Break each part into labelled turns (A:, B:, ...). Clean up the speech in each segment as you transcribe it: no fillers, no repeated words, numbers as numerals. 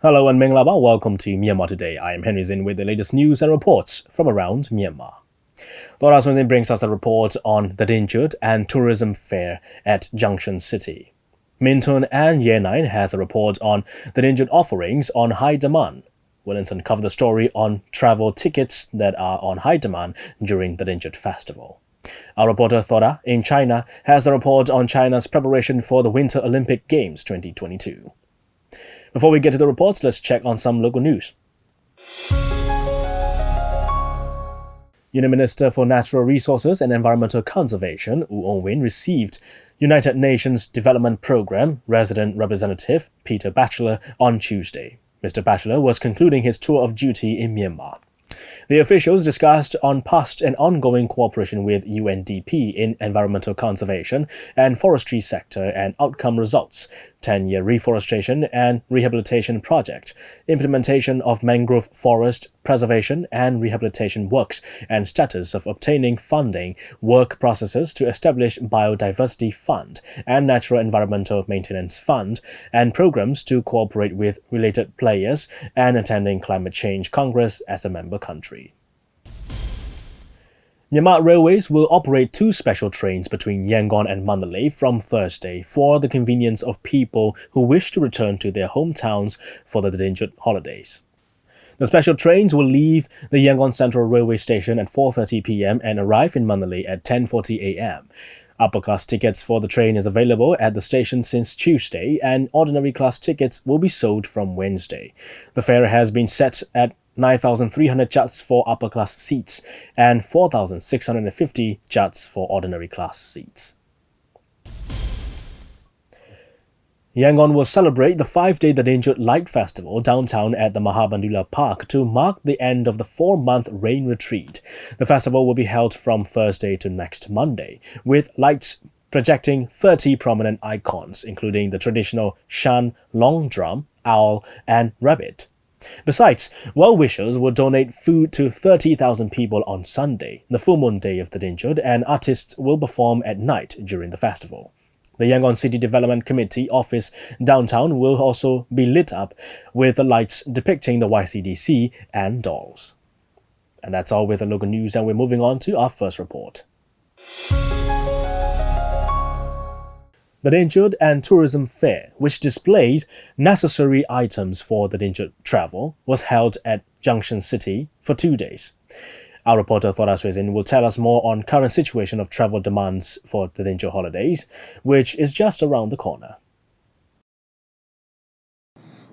A: Hello and Minglaba, welcome to Myanmar Today. I am Henry Zin with the latest news and reports from around Myanmar. Thadingyut Offerings brings us a report on the Thadingyut and tourism fair at Junction City. Minton and Ye9 has a report on the Thadingyut Offerings on high demand. Williamson covered the story on travel tickets that are on high demand during the Thadingyut festival. Our reporter Thoda in China has a report on China's preparation for the Winter Olympic Games 2022. Before we get to the reports, let's check on some local news. Union Minister for Natural Resources and Environmental Conservation, Wu Ong-win, received United Nations Development Programme Resident Representative Peter Batchelor on Tuesday. Mr. Batchelor was concluding his tour of duty in Myanmar. The officials discussed on past and ongoing cooperation with UNDP in environmental conservation and forestry sector and outcome results, 10-year reforestation and rehabilitation project, implementation of mangrove forest preservation and rehabilitation works, and status of obtaining funding, work processes to establish Biodiversity Fund and Natural Environmental Maintenance Fund, and programs to cooperate with related players, and attending Climate Change Congress as a member country. Myanmar Railways will operate 2 special trains between Yangon and Mandalay from Thursday for the convenience of people who wish to return to their hometowns for the Thadingyut holidays. The special trains will leave the Yangon Central Railway Station at 4:30 p.m. and arrive in Mandalay at 10:40 a.m. Upper-class tickets for the train is available at the station since Tuesday, and ordinary class tickets will be sold from Wednesday. The fare has been set at 9,300 kyats for upper-class seats and 4,650 kyats for ordinary class seats. Yangon will celebrate the 5-day Thadingyut Light Festival downtown at the Mahabandula Park to mark the end of the 4-month rain retreat. The festival will be held from Thursday to next Monday, with lights projecting 30 prominent icons, including the traditional Shan, long drum, owl, and rabbit. Besides, well-wishers will donate food to 30,000 people on Sunday, the full moon day of the Thadingyut, and artists will perform at night during the festival. The Yangon City Development Committee office downtown will also be lit up with the lights depicting the YCDC and dolls. And that's all with the local news, and we're moving on to our first report. The Thadingyut and Tourism Fair, which displays necessary items for the Thadingyut travel, was held at Junction City for 2 days. Our reporter Thadingyut Zin will tell us more on current situation of travel demands for the Thadingyut holidays, which is just around the corner.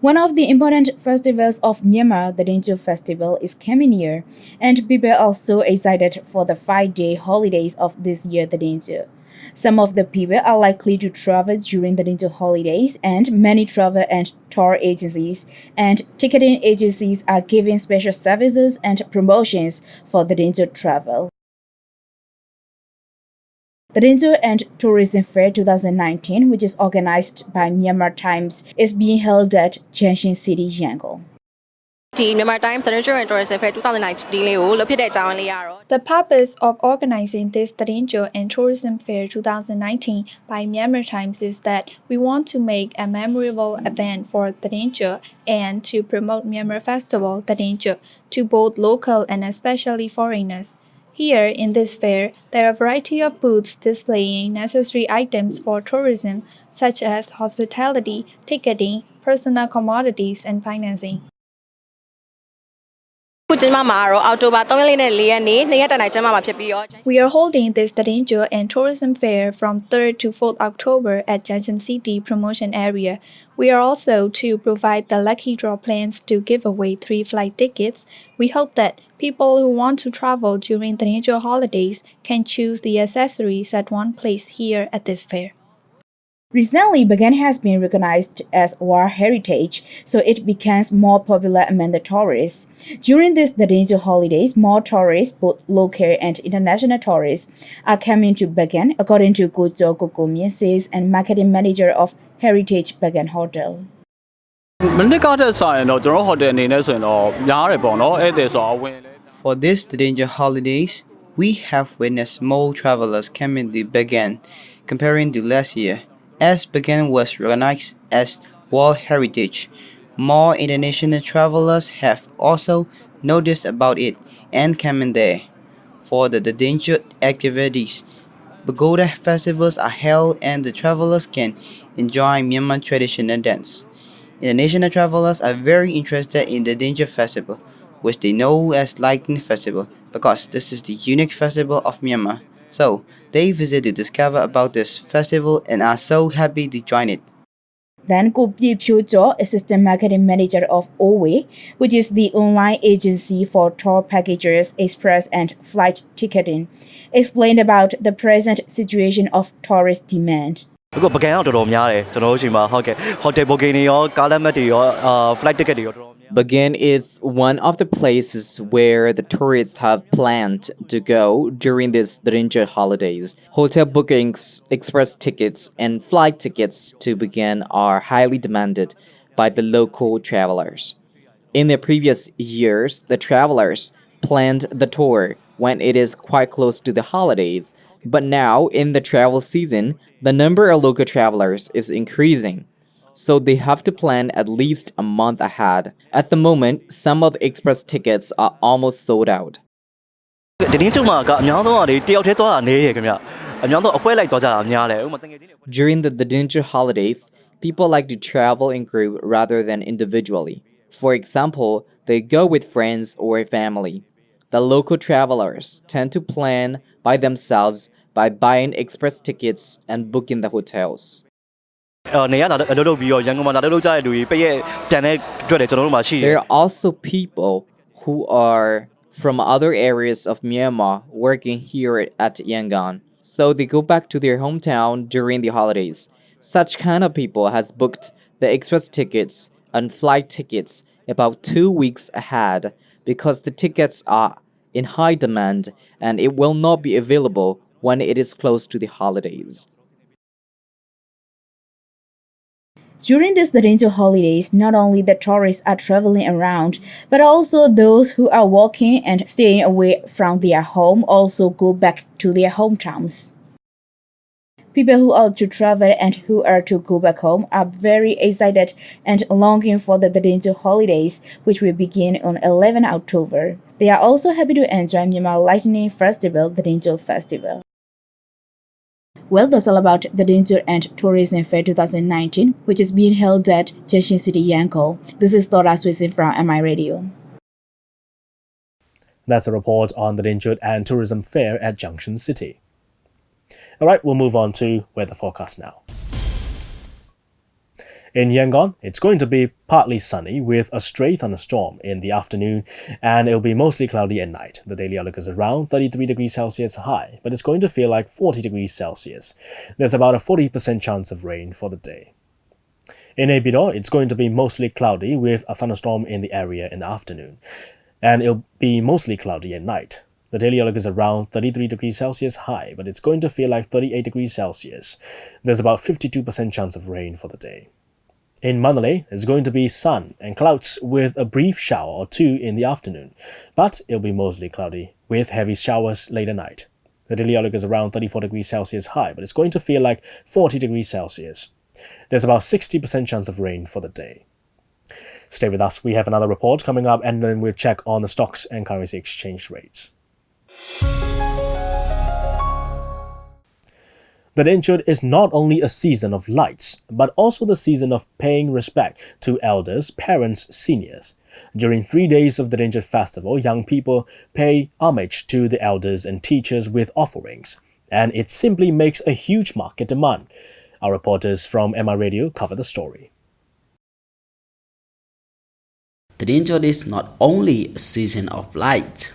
B: One of the important festivals of Myanmar, the Thadingyut Festival, is coming near, and people are so excited for the 5-day holidays of this year, the Thadingyut. Some of the people are likely to travel during the Thadingyut holidays, and many travel and tour agencies and ticketing agencies are giving special services and promotions for the Thadingyut travel. The Thadingyut and Tourism Fair 2019, which is organized by Myanmar Times, is being held at Junction City, Yangon.
C: Myanmar Time Thadingyut and Tourism Fair 2019
D: The purpose of organizing this Thadingyut and Tourism Fair 2019 by Myanmar Times is that we want to make a memorable event for Thadingyut and to promote Myanmar Festival Thadingyut to both local and especially foreigners. Here in this fair, there are a variety of booths displaying necessary items for tourism such as hospitality, ticketing, personal commodities, and financing.
C: We are
D: holding this Thadingyut and Tourism Fair from 3rd to 4th October at Junction City Promotion Area. We are also to provide the lucky draw plans to give away 3 flight tickets. We hope that people who want to travel during the Thadingyut holidays can choose the accessories at one place here at this fair.
B: Recently, Beijing has been recognized as World Heritage, so it becomes more popular among the tourists. During these Thadingyut holidays, more tourists, both local and international tourists, are coming to Beijing, according to Gojo Kokomien, sales and marketing manager of Heritage Beijing Hotel.
E: For these Thadingyut holidays, we have witnessed more travelers coming to Beijing comparing to last year. As Beijing was recognized as World Heritage, More international travelers have also noticed about it and come in there. For the Thadingyut activities, pagoda festivals are held and the travelers can enjoy Myanmar traditional dance. International travelers are very interested in the Thadingyut festival, which they know as Lightning Festival, because this is the unique festival of Myanmar. So, they visit to discover about this festival and are so happy to join it.
B: Then Ko Pyu Jo, Assistant Marketing Manager of OWE, which is the online agency for tour packages, express and flight ticketing, explained about the present situation of tourist demand.
F: အခုပကံကတော်တော်များတယ်ကျွန်တော်တို့ချိန်မှာဟုတ်ကဲ့ hotel booking တွေရောကားလက်မှတ်တွေရော flight ticket တွေရောတော်တော်များ
G: Beijing is one of the places where the tourists have planned to go during these Thadingyut holidays. Hotel bookings, express tickets, and flight tickets to Beijing are highly demanded by the local travelers. In the previous years, the travelers planned the tour when it is quite close to the holidays, but now in the travel season, the number of local travelers is increasing. So they have to plan at least a month ahead. At the moment, some of the express tickets are almost sold out.
F: ဒီနေ့ကျမှကအများဆုံးကလေတယောက်တည်းသွားတာနေရခင်ဗျအများဆုံးအပွဲလိုက်သွားကြတာများတယ်ဥပမာတကယ်ချင်းတွေ
G: During the Thadingyut holidays, people like to travel in group rather than individually. For example, they go with friends or family. The local travelers tend to plan by themselves by buying express tickets and booking the hotels.
F: နေရလာအလုပ်လုပ်ပြီးတော့ရန်ကုန်မှာလာလုပ်ကြတဲ့လူတွေပြည့်ရဲ့ပြန်တဲ့အတွက်လည်းကျွန်တော်တို့မှာရှိတယ်
G: There are also people who are from other areas of Myanmar working here at Yangon. So they go back to their hometown during the holidays. Such kind of people has booked the express tickets and flight tickets about 2 weeks ahead because the tickets are in high demand and it will not be available when it is close to the holidays.
B: During these Thadingyut holidays, not only the tourists are traveling around, but also those who are working and staying away from their home also go back to their hometowns. People who are to travel and who are to go back home are very excited and longing for the Thadingyut holidays, which will begin on 11 October. They are also happy to enjoy Myanmar Lightning Festival, Thadingyut Festival. Well, that's all about the Thadingyut and Tourism Fair 2019, which is being held at Junction City, Yangon. This is Thora Swissin from MI Radio.
A: That's a report on the Thadingyut and Tourism Fair at Junction City. All right, we'll move on to weather forecast now. In Yangon, it's going to be partly sunny with a stray thunderstorm in the afternoon, and it'll be mostly cloudy at night. The daily outlook is around 33 degrees Celsius high, but it's going to feel like 40 degrees Celsius. There's about a 40% chance of rain for the day. In Naypyidaw, it's going to be mostly cloudy with a thunderstorm in the area in the afternoon, and it'll be mostly cloudy at night. The daily outlook is around 33 degrees Celsius high, but it's going to feel like 38 degrees Celsius. There's about 52% chance of rain for the day. In Mandalay, it's going to be sun and clouds with a brief shower or two in the afternoon, but it'll be mostly cloudy with heavy showers late at night. The daily outlook is around 34 degrees Celsius high, but it's going to feel like 40 degrees Celsius. There's about 60% chance of rain for the day. Stay with us, we have another report coming up, and then we'll check on the stocks and currency exchange rates. The Thadingyut is not only a season of lights, but also the season of paying respect to elders, parents, seniors. During 3 days of the Thadingyut festival, young people pay homage to the elders and teachers with offerings, and it simply makes a huge market demand. Our reporters from MI Radio cover the story.
H: The Thadingyut is not only a season of light,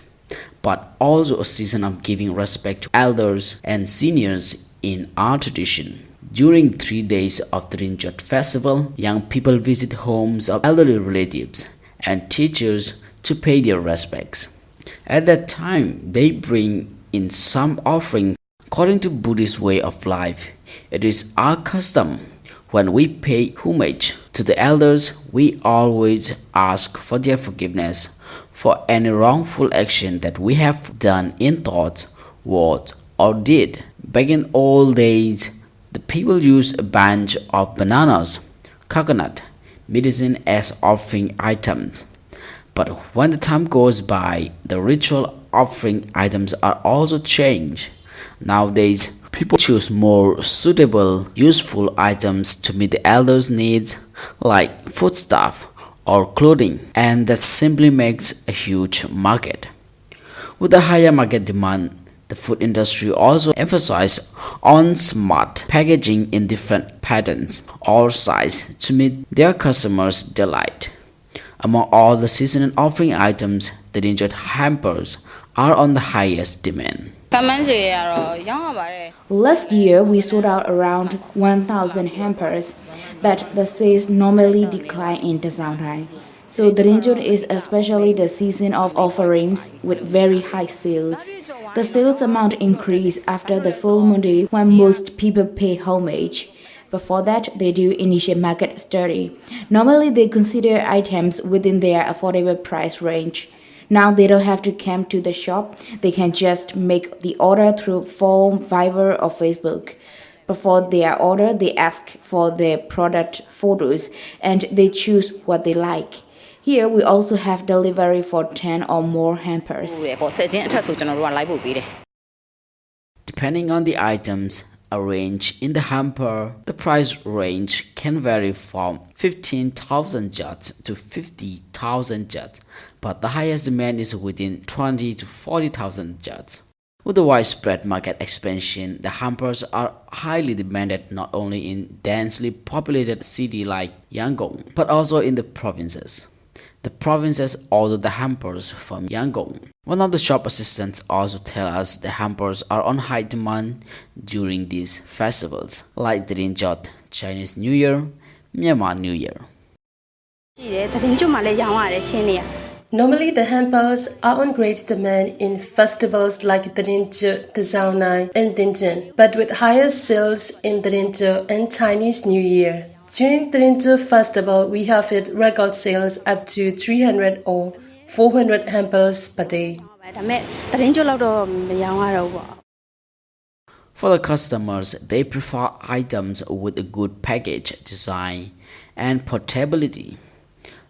H: but also a season of giving respect to elders and seniors in our tradition. During 3 days of the Thadingyut festival, young people visit homes of elderly relatives and teachers to pay their respects. At that time, they bring in some offering. According to Buddhist way of life, it is our custom when we pay homage to the elders, we always ask for their forgiveness for any wrongful action that we have done in thought, word, or deed. Back in old days, the people used a bunch of bananas, coconut, medicine as offering items. But when the time goes by, the ritual offering items are also changed. Nowadays, people choose more suitable, useful items to meet the elders' needs, like foodstuff or clothing, and that simply makes a huge market. With the higher market demand, the food industry also emphasizes on smart packaging in different patterns or sizes to meet their customers' delight. Among all the seasonal offering items, the Thadingyut hampers are on the highest demand.
B: Last year, we sold out around 1,000 hampers, but the sales normally decline in Thadingyut. So Thadingyut is especially the season of offerings with very high sales. The sales amount increase after the full moon day when most people pay homage. Before that, they do initial market study. Normally, they consider items within their affordable price range. Now they don't have to come to the shop. They can just make the order through phone, Viber, or Facebook. Before their order, they ask for their product photos and they choose what they like. Here, we also have delivery for 10 or more hampers.
H: Depending on the items arranged in the hamper, the price range can vary from 15,000 kyats to 50,000 kyats, but the highest demand is within 20 to 40,000 kyats. With the widespread market expansion, the hampers are highly demanded not only in densely populated cities like Yangon, but also in the provinces. The provinces order the hampers from Yangon. One of the shop assistants also tells us the hampers are on high demand during these festivals, like Thadingyut, Chinese New Year, Myanmar New Year.
I: Normally, the hampers are on great demand in festivals like Thadingyut, Tsaonai, and Dingjin, but with higher sales in Thadingyut and Chinese New Year. During Thadingyut festival, we have hit record sales up to 300 or 400 hampers per day.
H: For the customers, they prefer items with a good package design and portability.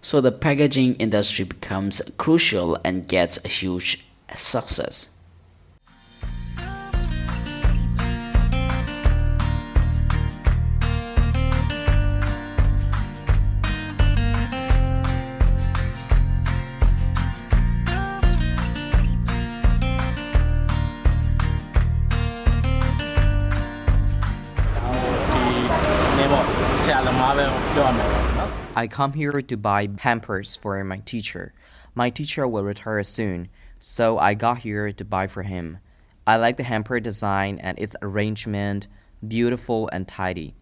H: So the packaging industry becomes crucial and gets a huge success.
G: I come here to buy hampers for my teacher. My teacher will retire soon, so I got here to buy for him. I like the hamper design and its arrangement, beautiful and tidy.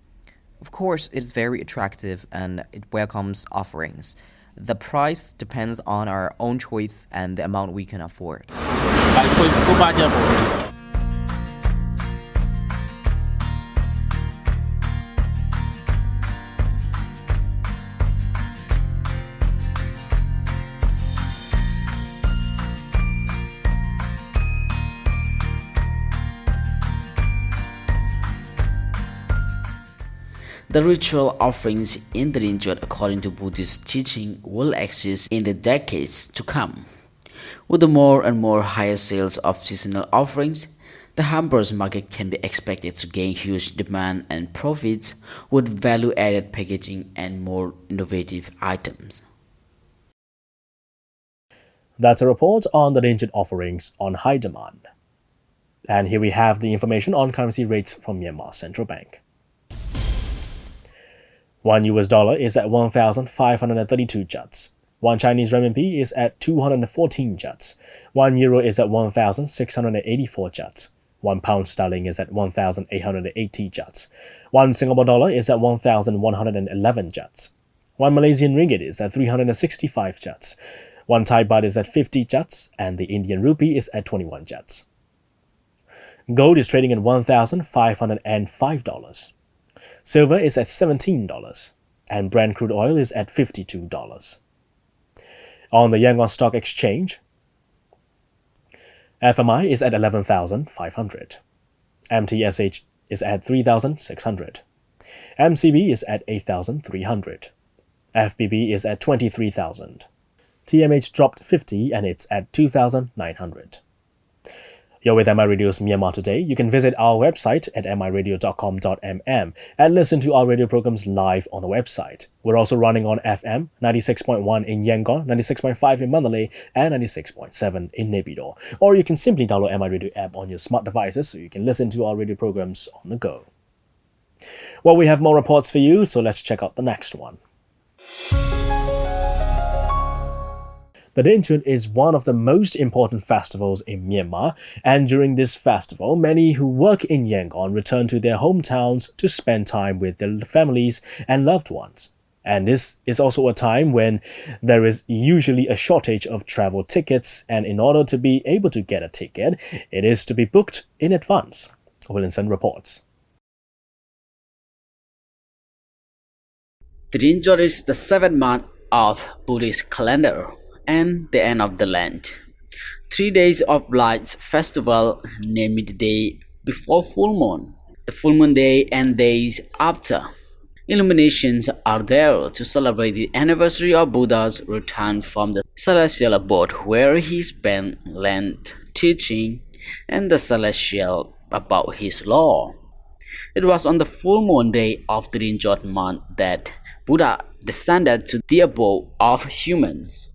G: Of course, it's very attractive and it welcomes offerings. The price depends on our own choice and the amount we can afford.
H: The ritual offerings in Thadingyut, according to Buddhist teaching, will exist in the decades to come. With the more and more higher sales of seasonal offerings, the hampers market can be expected to gain huge demand and profits with value-added packaging and more innovative items.
A: That's a report on the Thadingyut offerings on high demand. And here we have the information on currency rates from Myanmar Central Bank. $1 is at 1,532 kyats. 1 Chinese renminbi is at 214 kyats. 1 euro is at 1,684 kyats. 1 pound sterling is at 1,880 kyats. 1 Singapore dollar is at 1,111 kyats. 1 Malaysian ringgit is at 365 kyats. 1 Thai baht is at 50 kyats, and the Indian rupee is at 21 kyats. Gold is trading at $1,505. Silver is at $17, and Brent crude oil is at $52. On the Yangon Stock Exchange, FMI is at 11,500. MTSH is at 3,600. MCB is at 8,300. FBB is at 23,000. TMH dropped 50 and it's at 2,900. You're with MI Radio's Myanmar Today. You can visit our website at miradio.com.mm and listen to our radio programs live on the website. We're also running on FM 96.1 in Yangon, 96.5 in Mandalay, and 96.7 in Naypyidaw. Or you can simply download MI Radio app on your smart devices so you can listen to our radio programs on the go. Well, we have more reports for you, so let's check out the next one. Thadingyut is one of the most important festivals in Myanmar, and during this festival, many who work in Yangon return to their hometowns to spend time with their families and loved ones. And this is also a time when there is usually a shortage of travel tickets, and in order to be able to get a ticket, it is to be booked in advance. Williamson reports.
H: Thadingyut is the 7th month of Buddhist calendar and the end of the Lent. 3 days of lights festival, namely the day before full moon, the full moon day and days after. Illuminations are there to celebrate the anniversary of Buddha's return from the celestial abode where he spent Lent teaching and the celestial about his law. It was on the full moon day of the Thadingyut month that Buddha descended to the abode of humans.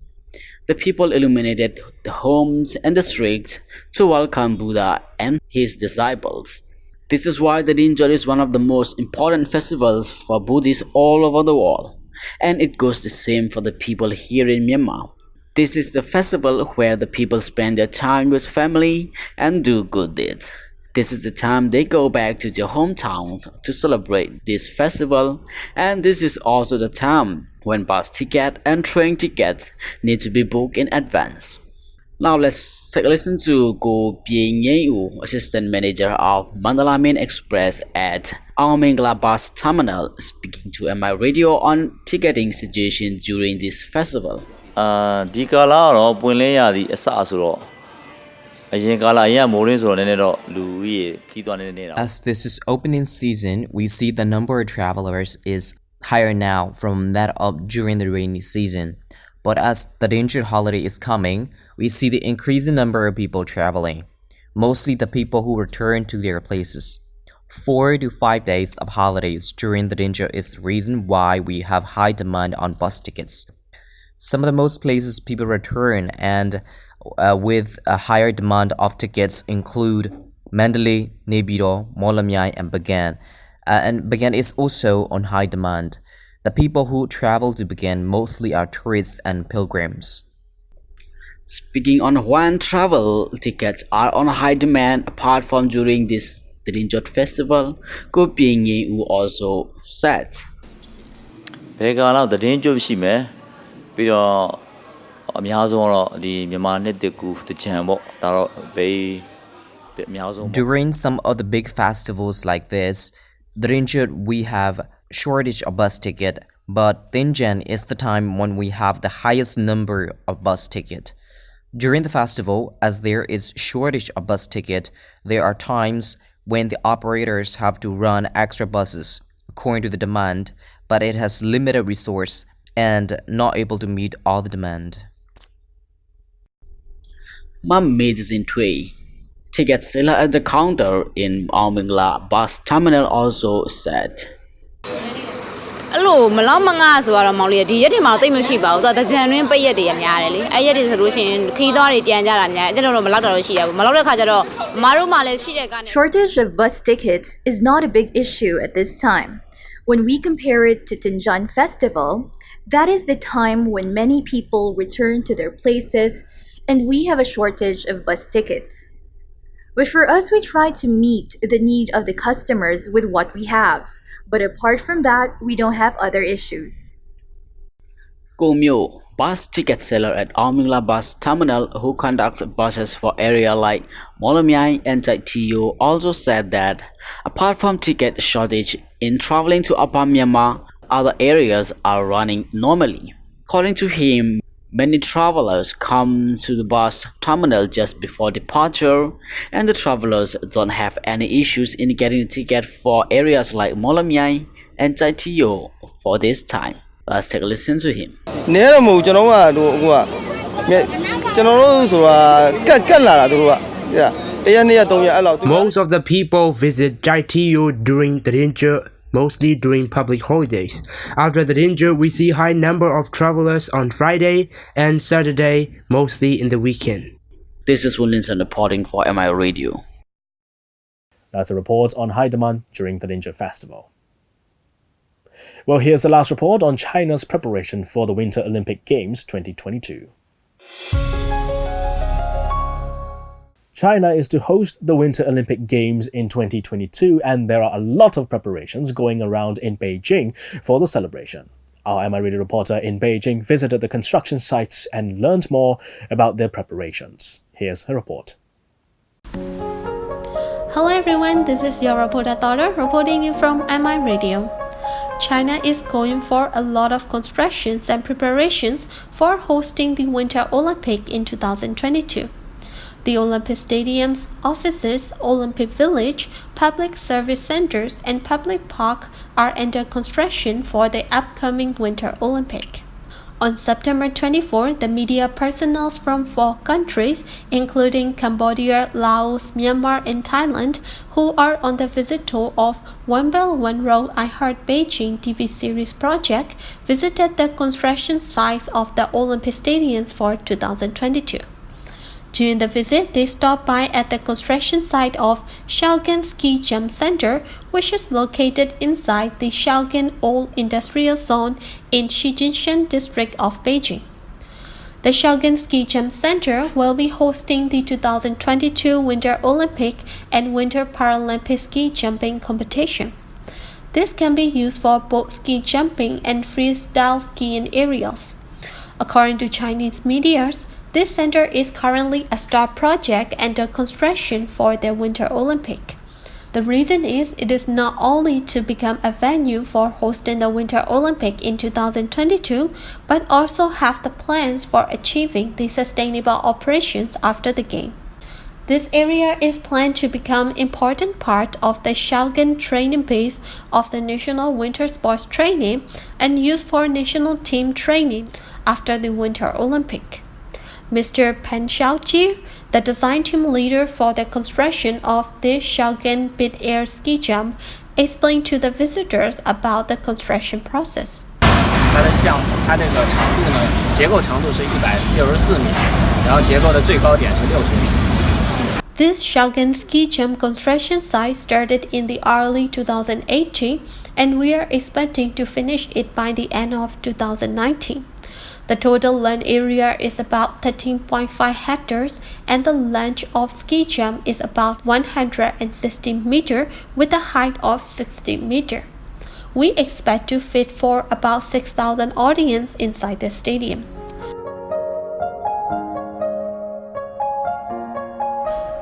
H: The people illuminated the homes and the streets to welcome Buddha and his disciples. This is why the Thadingyut is one of the most important festivals for Buddhists all over the world, and it goes the same for the people here in Myanmar. This is the festival where the people spend their time with family and do good deeds. This is the time they go back to their hometowns to celebrate this festival, and this is also the time when bus ticket and train tickets need to be booked in advance. Now let's take a listen to Go Beijing, Assistant Manager of Mandala Main Express at Myanmar Bus Terminal, speaking to MI Radio on ticketing situation during this festival.
F: ဒီကာလကတော့ပွင့်လင်းရသည့်အစဆိုတော့အရင်ကာလအရင်မိုးရင်းဆိုတော့နည်းနည်းတော့လူကြီးခီးသွားနေနေတာ
G: As this is opening season, we see the number of travelers is higher now from that of during the rainy season. But as the Thadingyut holiday is coming, we see the increasing number of people traveling, mostly the people who return to their places. 4 to 5 days of holidays during the Thadingyut is the reason why we have high demand on bus tickets. Some of the most places people return and with a higher demand of tickets include Mandalay, Naypyidaw, Molamyai, and Beijing. And Beijing is also on high demand. The people who travel to Beijing mostly are tourists and pilgrims.
H: Speaking on when travel tickets are on high demand apart from during this Thadingyut festival, Go Beijing also said.
F: ဘယ်ကာလသတည်င်းကျွတ်ရှိမယ်ပြီးတော့အများဆုံးတော့ဒီမြန်မာနှစ်တကူတကြံပေါ့ဒါတော့ဘေးအများဆုံး
G: During some of the big festivals like this, the Thadingyut we have shortage of bus ticket, but Thadingyut is the time when we have the highest number of bus ticket. During the festival, as there is shortage of bus ticket, there are times when the operators have to run extra buses according to the demand, but it has limited resource and not able to meet all the demand.
H: Medicine Tui, ticket seller at the counter in Myanmar Bus Terminal also said.
J: အဲ့လိုမလောက်မငါဆိုတော့မောင်လေးဒီရက်တွေမှာတော့တိတ်မရှိပါဘူးသူကတကြံတွင်းပိတ်ရက်တွေများတယ်လေအဲ့ရက်တွေဆိုလို့ရှိရင်ခီးသွားတွေပြန်ကြတာများတယ်အဲ့တော့မလောက်တော့ရှိရဘူးမလောက်တဲ့ခါကျတော့မအားတို့မှလည်းရှိတဲ့ကနေ
K: Shortage of bus tickets is not a big issue at this time. When we compare it to Thadingyut Festival, that is the time when many people return to their places and we have a shortage of bus tickets. But for us, we try to meet the need of the customers with what we have. But apart from that, we don't have other issues.
H: Komyo, bus ticket seller at Myanmar Bus Terminal who conducts buses for area like Molamyai and Taitio also said that apart from ticket shortage in traveling to Upper Myanmar, other areas are running normally. According to him, many travelers come to the bus terminal just before departure, and the travelers don't have any issues in getting a ticket for areas like Molamyai and Taitio for this time. Let's take a listen to him.
L: Most of the people visit Jaitiyu during Thadingyut, mostly during public holidays. After Thadingyut, we see high number of travelers on Friday and Saturday, mostly in the weekend.
H: This is Williamson reporting for MI Radio.
A: That's a report on high demand during the Thadingyut Festival. Well, here's the last report on China's preparation for the Winter Olympic Games 2022. China is to host the Winter Olympic Games in 2022, and there are a lot of preparations going around in Beijing for the celebration. Our MI Radio reporter in Beijing visited the construction sites and learned more about their preparations. Here's her report.
M: Hello everyone, this is your reporter daughter reporting you from MI Radio. China is going for a lot of constructions and preparations for hosting the Winter Olympic in 2022. The Olympic stadiums, offices, Olympic village, public service centers, and public park are under construction for the upcoming Winter Olympic. On September 24, the media personnel from 4 countries, including Cambodia, Laos, Myanmar, and Thailand, who are on the visit tour of One Belt One Road I Heart Beijing TV series project, visited the construction sites of the Olympic stadiums for 2022. During the visit, they stopped by at the construction site of Shaogan Ski Jump Center, which is located inside the Shaogan Old Industrial Zone in Junction district of Beijing. The Shaogan Ski Jump Center will be hosting the 2022 Winter Olympic and Winter Paralympic ski jumping competition. This can be used for both ski jumping and freestyle skiing areas. According to Chinese media, this center is currently a star project under construction for the Winter Olympic. The reason is it is not only to become a venue for hosting the Winter Olympic in 2022, but also have the plans for achieving the sustainable operations after the game. This area is planned to become an important part of the Shaogan training base of the National Winter Sports Training and used for national team training after the Winter Olympic. Mr. Pen Xiaoji, the design team leader for the construction of this Shaogan mid-air ski jump, explained to the visitors about the construction process.
N: 它的项目，它这个长度呢，结构长度是164米，然后结构的最高点是60米。
M: This Shaogan ski jump construction site started in the early 2018, and we are expecting to finish it by the end of 2019. The total land area is about 13.5 hectares, and the length of ski jump is about 160 meters with a height of 60 meters. We expect to fit for about 6,000 audience inside the stadium.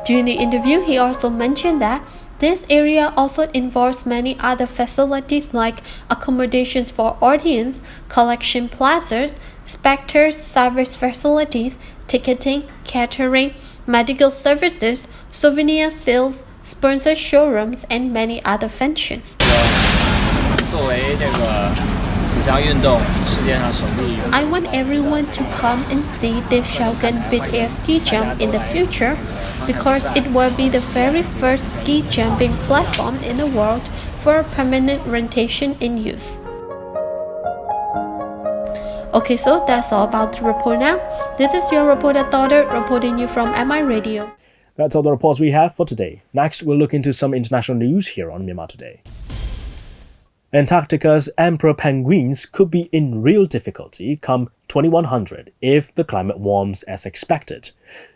M: During the interview, he also mentioned that this area also involves many other facilities like accommodations for audience, collection plazas, spectators service facilities, ticketing, catering, medical services, souvenir sales, sponsor showrooms, and many other functions.
N: 作为这个此项运动世界上首例。
M: I want everyone to come and see this Shaogan mid-air ski jump in the future because it will be the very first ski jumping platform in the world for permanent rentation and use. Okay, so that's all about the report now. This is your reporter daughter reporting you from MI Radio.
A: That's all the reports we have for today. Next, we'll look into some international news here on Myanmar Today. Antarctica's emperor penguins could be in real difficulty come 2100 if the climate warms as expected.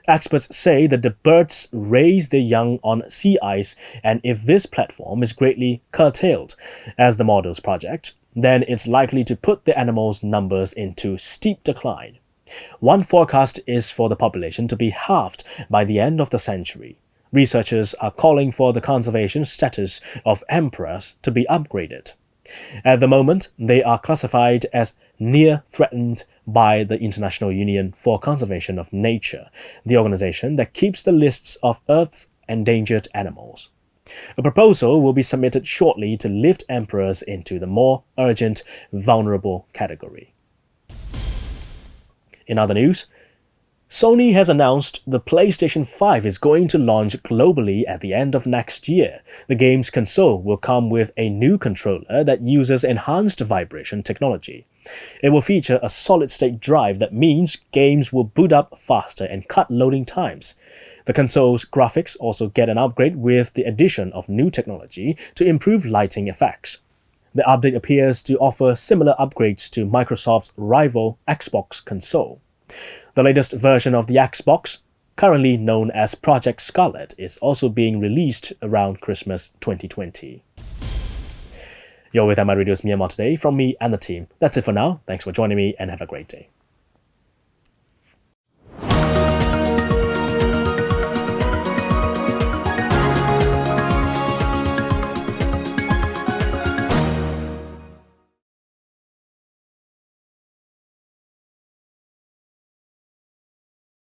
A: Experts say that the birds raise their young on sea ice, and if this platform is greatly curtailed, as the models project, then it's likely to put the animals' numbers into steep decline. One forecast is for the population to be halved by the end of the century. Researchers are calling for the conservation status of emperors to be upgraded. At the moment, they are classified as near threatened by the International Union for Conservation of Nature, the organization that keeps the lists of Earth's endangered animals. A proposal will be submitted shortly to lift emperors into the more urgent, vulnerable category. In other news, Sony has announced the PlayStation 5 is going to launch globally at the end of next year. The game's console will come with a new controller that uses enhanced vibration technology. It will feature a solid-state drive that means games will boot up faster and cut loading times. The console's graphics also get an upgrade with the addition of new technology to improve lighting effects. The update appears to offer similar upgrades to Microsoft's rival Xbox console. The latest version of the Xbox, currently known as Project Scarlet, is also being released around Christmas 2020. You're with MI Radio's Myanmar Today from me and the team. That's it for now. Thanks for joining me and have a great day.